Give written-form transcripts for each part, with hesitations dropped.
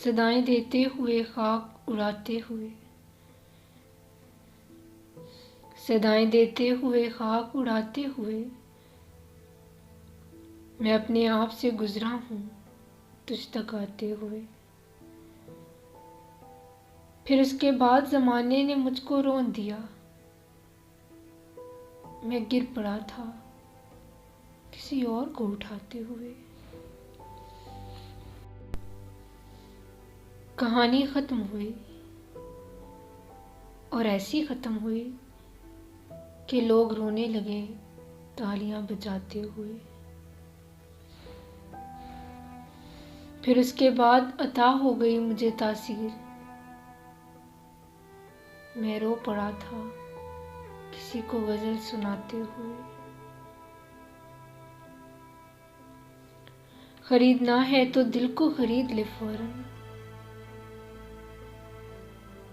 सदाएं देते हुए खाक उड़ाते हुए, सदाएं देते हुए खाक उड़ाते हुए, मैं अपने आप से गुजरा हूँ तुझ तक आते हुए। फिर उसके बाद ज़माने ने मुझको रोन दिया, मैं गिर पड़ा था किसी और को उठाते हुए। कहानी ख़त्म हुई और ऐसी ख़त्म हुई कि लोग रोने लगे तालियां बजाते हुए। फिर उसके बाद अता हो गई मुझे तासीर, मैं रो पड़ा था किसी को गज़ल सुनाते हुए। खरीदना है तो दिल को खरीद ले फौरन,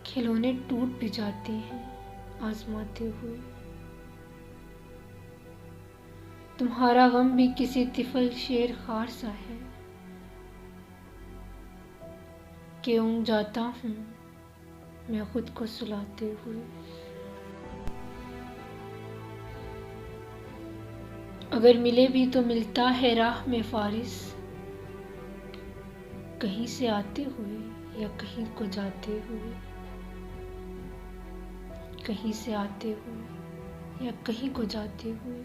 खिलौने टूट भी जाते हैं आजमाते हुए। तुम्हारा गम भी किसी तिफल शेर खार सा है कि ऊँग जाता हूँ मैं खुद को सुलाते हुए। अगर मिले भी तो मिलता है राह में फारिस, कहीं से आते हुए या कहीं को जाते हुए, कहीं से आते हुए या कहीं को जाते हुए।